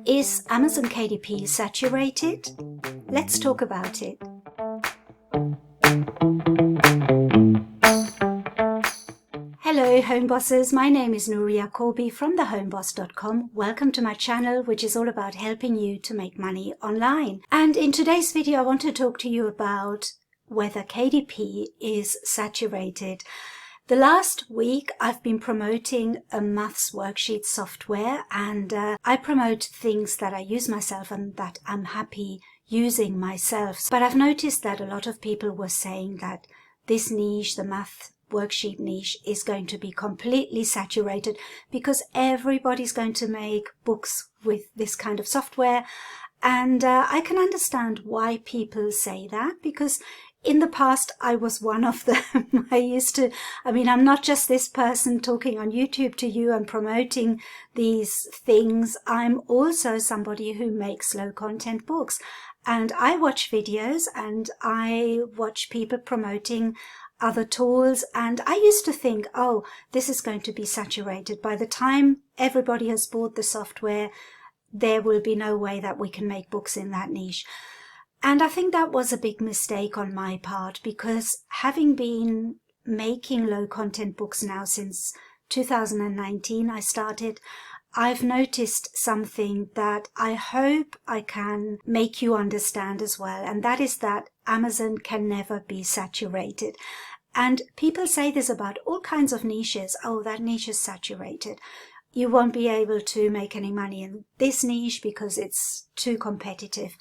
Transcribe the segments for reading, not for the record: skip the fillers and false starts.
Is Amazon KDP saturated? Let's talk about it. Hello home bosses, my name is Nuria Corby from thehomeboss.com. Welcome to my channel, which is all about helping you to make money online. And in today's video I want to talk to you about whether KDP is saturated. The last week I've been promoting a maths worksheet software, and I promote things that I use myself and that I'm happy using myself. But I've noticed that a lot of people were saying that this niche, the math worksheet niche, is going to be completely saturated because everybody's going to make books with this kind of software. And I can understand why people say that, because in the past, I was one of them. I'm not just this person talking on YouTube to you and promoting these things. I'm also somebody who makes low content books. And I watch videos and I watch people promoting other tools. And I used to think, oh, this is going to be saturated. By the time everybody has bought the software, there will be no way that we can make books in that niche. And I think that was a big mistake on my part, because having been making low content books now since 2019, I started, I've noticed something that I hope I can make you understand as well. And that is that Amazon can never be saturated. And people say this about all kinds of niches. Oh, that niche is saturated. You won't be able to make any money in this niche because it's too competitive.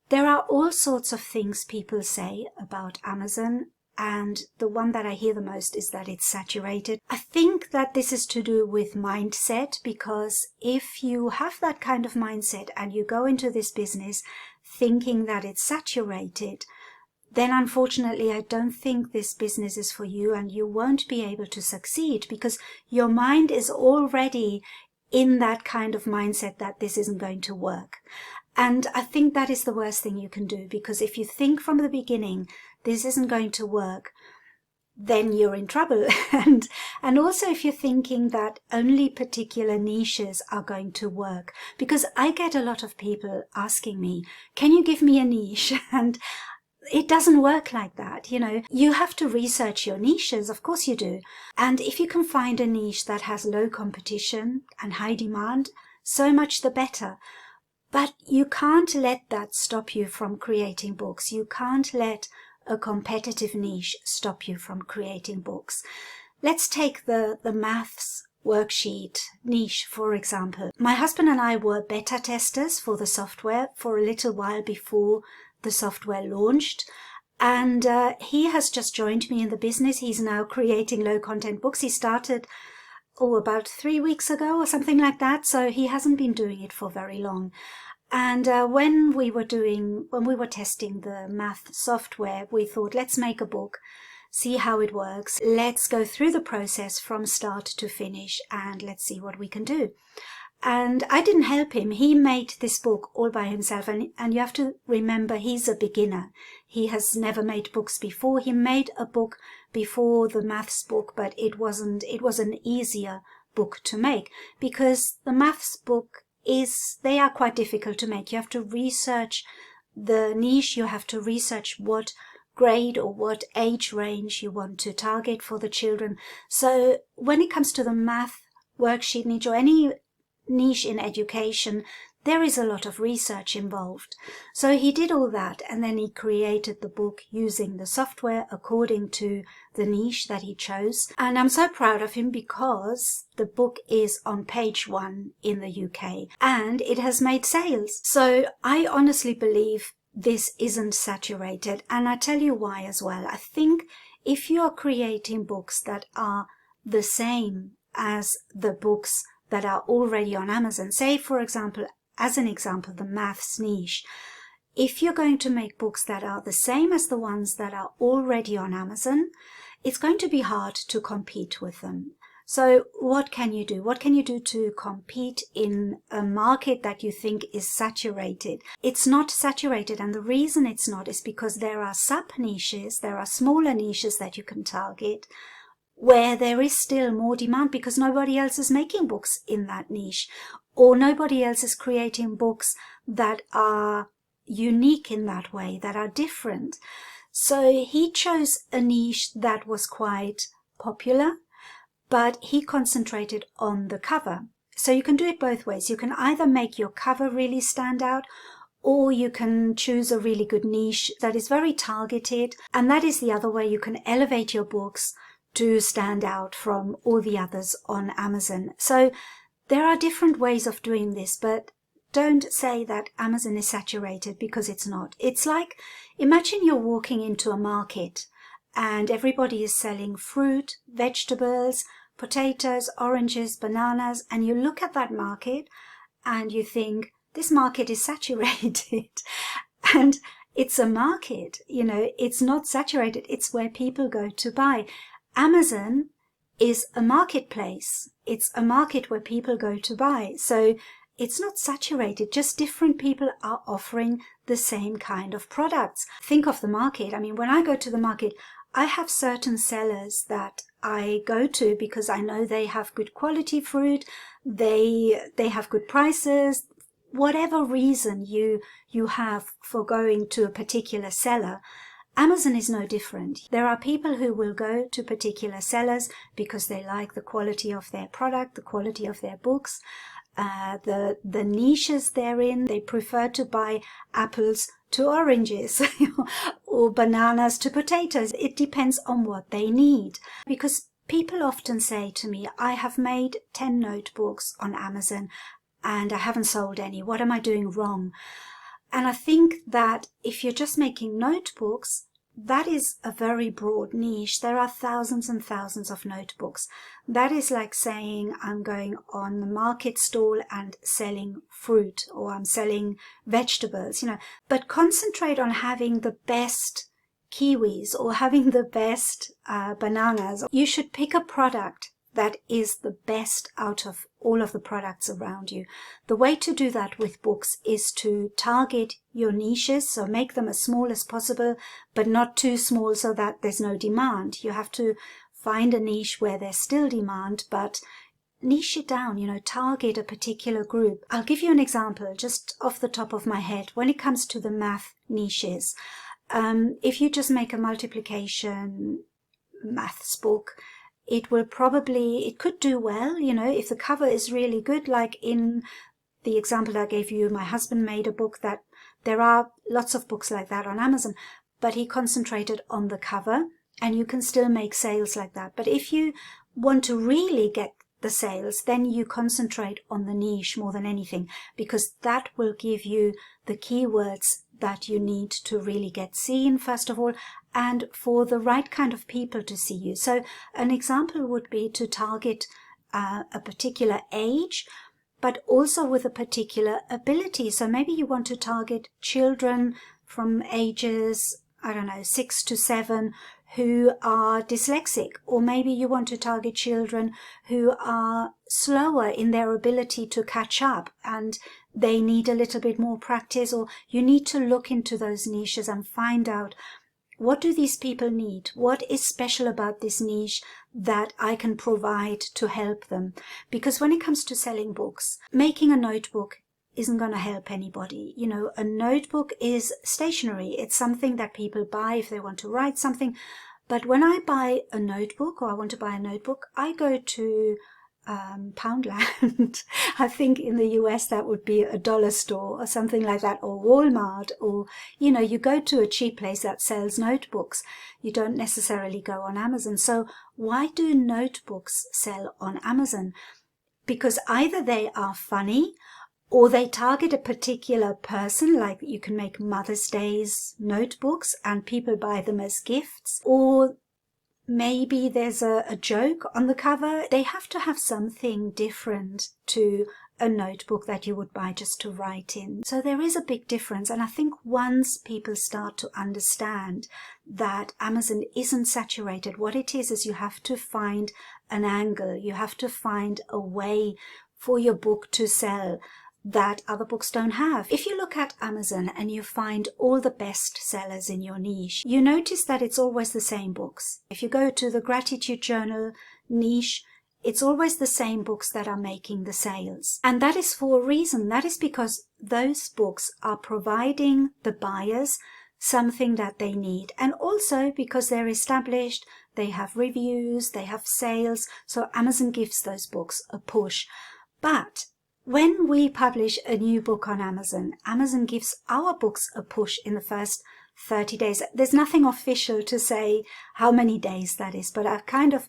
There are all sorts of things people say about Amazon, and the one that I hear the most is that it's saturated. I think that this is to do with mindset, because if you have that kind of mindset and you go into this business thinking that it's saturated, then unfortunately I don't think this business is for you, and you won't be able to succeed because your mind is already in that kind of mindset that this isn't going to work. And I think that is the worst thing you can do, because if you think from the beginning this isn't going to work, then you're in trouble. And also if you're thinking that only particular niches are going to work, because I get a lot of people asking me, can you give me a niche? And it doesn't work like that. You have to research your niches, of course you do. And if you can find a niche that has low competition and high demand, so much the better. But you can't let that stop you from creating books. You can't let a competitive niche stop you from creating books. Let's take the maths worksheet niche, for example. My husband and I were beta testers for the software for a little while before the software launched. And he has just joined me in the business. He's now creating low content books. He started about 3 weeks ago or something like that. So he hasn't been doing it for very long. And when we were testing the math software, we thought, let's make a book, see how it works. Let's go through the process from start to finish and let's see what we can do. And I didn't help him. He made this book all by himself. And you have to remember, he's a beginner. He has never made books before. He made a book before the maths book, but it was an easier book to make, because the maths book they are quite difficult to make. You have to research the niche. You have to research what grade or what age range you want to target for the children. So when it comes to the math worksheet niche or any niche in education, there is a lot of research involved. So he did all that, and then he created the book using the software according to the niche that he chose. And I'm so proud of him, because the book is on page 1 in the UK and it has made sales. So I honestly believe this isn't saturated, and I tell you why as well. I think if you're creating books that are the same as the books that are already on Amazon, say for example, as an example, the maths niche, if you're going to make books that are the same as the ones that are already on Amazon, it's going to be hard to compete with them. So what can you do? What can you do to compete in a market that you think is saturated? It's not saturated, and the reason it's not is because there are sub-niches, there are smaller niches that you can target where there is still more demand because nobody else is making books in that niche. or nobody else is creating books that are unique in that way, that are different. So he chose a niche that was quite popular, but he concentrated on the cover. So you can do it both ways. You can either make your cover really stand out, or you can choose a really good niche that is very targeted. And that is the other way. You can elevate your books to stand out from all the others on Amazon. So there are different ways of doing this, but don't say that Amazon is saturated, because it's not. It's like, imagine you're walking into a market and everybody is selling fruit, vegetables, potatoes, oranges, bananas, and you look at that market and you think, this market is saturated. And it's a market, you know, it's not saturated. It's where people go to buy. Amazon is a marketplace. It's a market where people go to buy. So it's not saturated, just different people are offering the same kind of products. Think of the market. I mean, when I go to the market, I have certain sellers that I go to because I know they have good quality fruit, they have good prices. Whatever reason you have for going to a particular seller, Amazon is no different. There are people who will go to particular sellers because they like the quality of their product, the quality of their books, the niches they're in. They prefer to buy apples to oranges or bananas to potatoes. It depends on what they need. Because people often say to me, I have made 10 notebooks on Amazon and I haven't sold any. What am I doing wrong? And I think that if you're just making notebooks, that is a very broad niche. There are thousands and thousands of notebooks. That is like saying I'm going on the market stall and selling fruit, or I'm selling vegetables, you know. But concentrate on having the best kiwis or having the best bananas. You should pick a product that is the best out of all of the products around you. The way to do that with books is to target your niches, so make them as small as possible, but not too small so that there's no demand. You have to find a niche where there's still demand, but niche it down, you know, target a particular group. I'll give you an example just off the top of my head. When it comes to the math niches, if you just make a multiplication maths book, it could do well, you know, if the cover is really good. Like in the example I gave you, my husband made a book that there are lots of books like that on Amazon, but he concentrated on the cover, and you can still make sales like that. But if you want to really get the sales, then you concentrate on the niche more than anything, because that will give you the keywords that you need to really get seen, first of all, and for the right kind of people to see you. So an example would be to target a particular age, but also with a particular ability. So maybe you want to target children from ages, 6 to 7, who are dyslexic, or maybe you want to target children who are slower in their ability to catch up and they need a little bit more practice. Or you need to look into those niches and find out, what do these people need? What is special about this niche that I can provide to help them? Because when it comes to selling books, making a notebook isn't going to help anybody. You know, a notebook is stationery. It's something that people buy if they want to write something. But when I buy a notebook, or I want to buy a notebook, I go to Poundland. I think in the US that would be a dollar store or something like that, or Walmart, or, you know, you go to a cheap place that sells notebooks. You don't necessarily go on Amazon. So why do notebooks sell on Amazon? Because either they are funny, or they target a particular person, like you can make Mother's Day's notebooks and people buy them as gifts, or maybe there's a joke on the cover. They have to have something different to a notebook that you would buy just to write in. So there is a big difference. And I think once people start to understand that Amazon isn't saturated, what it is you have to find an angle. You have to find a way for your book to sell that other books don't have. If you look at Amazon and you find all the best sellers in your niche, you notice that it's always the same books. If you go to the gratitude journal niche, it's always the same books that are making the sales. And that is for a reason. That is because those books are providing the buyers something that they need. And also because they're established, they have reviews, they have sales. So Amazon gives those books a push. But when we publish a new book on Amazon, Amazon gives our books a push in the first 30 days. There's nothing official to say how many days that is, but I've kind of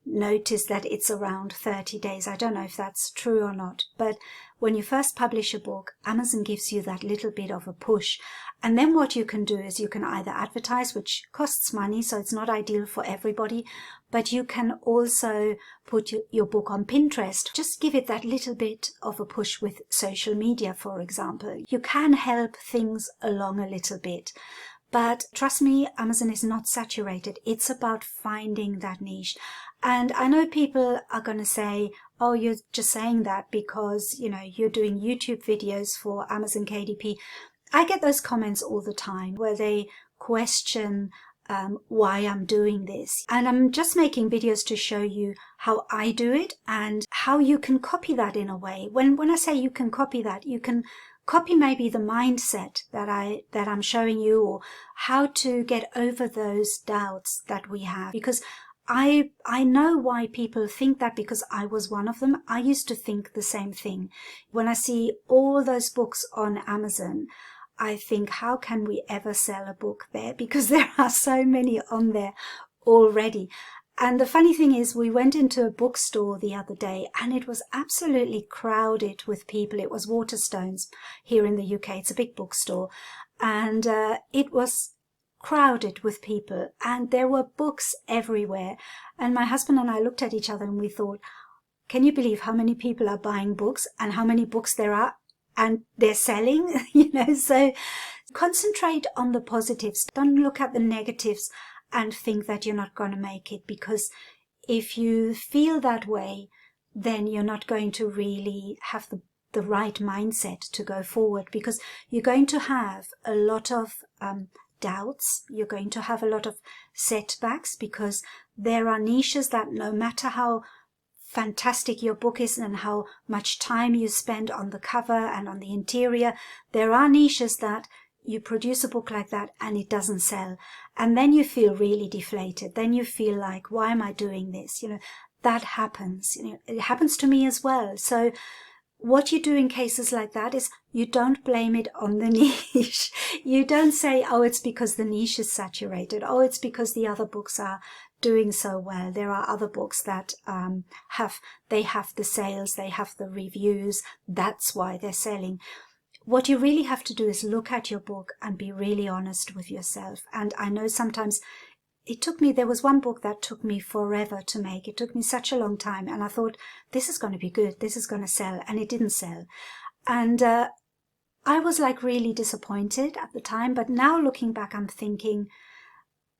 noticed that it's around 30 days. I don't know if that's true or not, but when you first publish a book, Amazon gives you that little bit of a push. And then what you can do is you can either advertise, which costs money, so it's not ideal for everybody, but you can also put your book on Pinterest. Just give it that little bit of a push with social media, for example. You can help things along a little bit. But trust me, Amazon is not saturated. It's about finding that niche. And I know people are going to say, oh, you're just saying that because, you know, you're doing YouTube videos for Amazon KDP. I get those comments all the time where they question why I'm doing this. And I'm just making videos to show you how I do it and how you can copy that in a way. When I say you can copy that, you can copy maybe the mindset that I'm showing you, or how to get over those doubts that we have. Because I know why people think that, because I was one of them. I used to think the same thing. When I see all those books on Amazon, I think, how can we ever sell a book there? Because there are so many on there already. And the funny thing is, we went into a bookstore the other day and it was absolutely crowded with people. It was Waterstones here in the UK. It's a big bookstore. And it was crowded with people and there were books everywhere. And my husband and I looked at each other and we thought, can you believe how many people are buying books and how many books there are and they're selling? So concentrate on the positives. Don't look at the negatives and think that you're not going to make it, because if you feel that way, then you're not going to really have the right mindset to go forward, because you're going to have a lot of doubts. You're going to have a lot of setbacks, because there are niches that no matter how fantastic your book is and how much time you spend on the cover and on the interior, there are niches that you produce a book like that and it doesn't sell. And then you feel really deflated. Then you feel like, why am I doing this? That happens. It happens to me as well. So what you do in cases like that is you don't blame it on the niche. You don't say, oh, it's because the niche is saturated. Oh, it's because the other books are doing so well. There are other books that have the sales, they have the reviews. That's why they're selling. What you really have to do is look at your book and be really honest with yourself. And I know sometimes there was one book that took me forever to make. It took me such a long time. And I thought, this is going to be good. This is going to sell. And it didn't sell. And I was like really disappointed at the time. But now looking back, I'm thinking,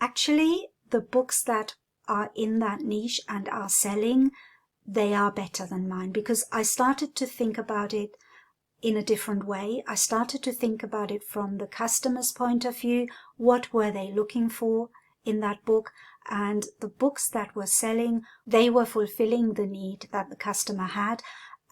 actually, the books that are in that niche and are selling, they are better than mine, because I started to think about it in a different way. I started to think about it from the customer's point of view. What were they looking for in that book? And the books that were selling, they were fulfilling the need that the customer had.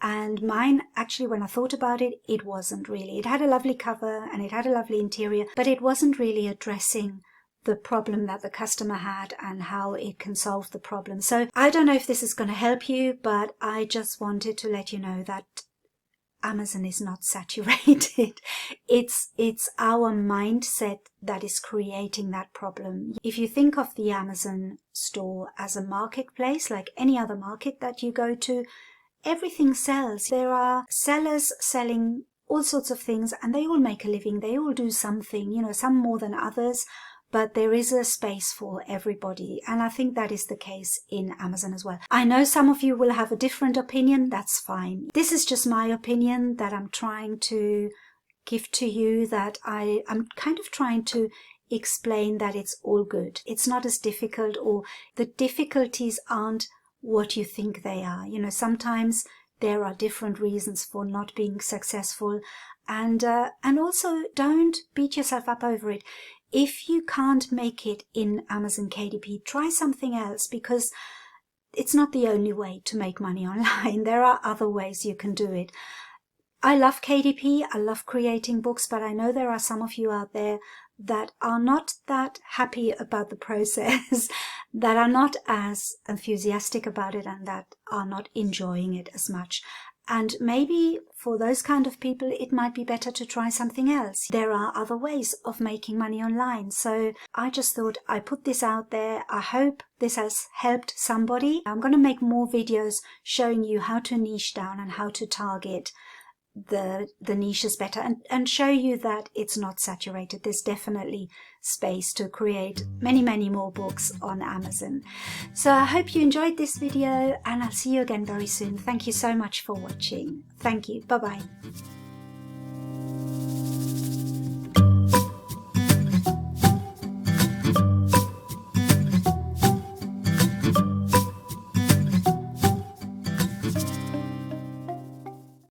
And mine, actually, when I thought about it, it wasn't really. It had a lovely cover and it had a lovely interior, but it wasn't really addressing the problem that the customer had and how it can solve the problem. So I don't know if this is going to help you, but I just wanted to let you know that Amazon is not saturated. It's our mindset that is creating that problem. If you think of the Amazon store as a marketplace, like any other market that you go to, everything sells. There are sellers selling all sorts of things and they all make a living. They all do something, some more than others. But there is a space for everybody. And I think that is the case in Amazon as well. I know some of you will have a different opinion. That's fine. This is just my opinion that I'm trying to give to you, that I'm kind of trying to explain that it's all good. It's not as difficult, or the difficulties aren't what you think they are. Sometimes there are different reasons for not being successful. And also don't beat yourself up over it. If you can't make it in Amazon KDP, try something else, because it's not the only way to make money online. There are other ways you can do it. I love KDP, I love creating books, but I know there are some of you out there that are not that happy about the process, that are not as enthusiastic about it, and that are not enjoying it as much. And maybe for those kind of people, it might be better to try something else. There are other ways of making money online. So I just thought I put this out there. I hope this has helped somebody. I'm going to make more videos showing you how to niche down and how to target the niches better, and show you that it's not saturated. There's definitely space to create many more books on Amazon. So I hope you enjoyed this video, and I'll see you again very soon. Thank you so much for watching. Thank you. Bye bye.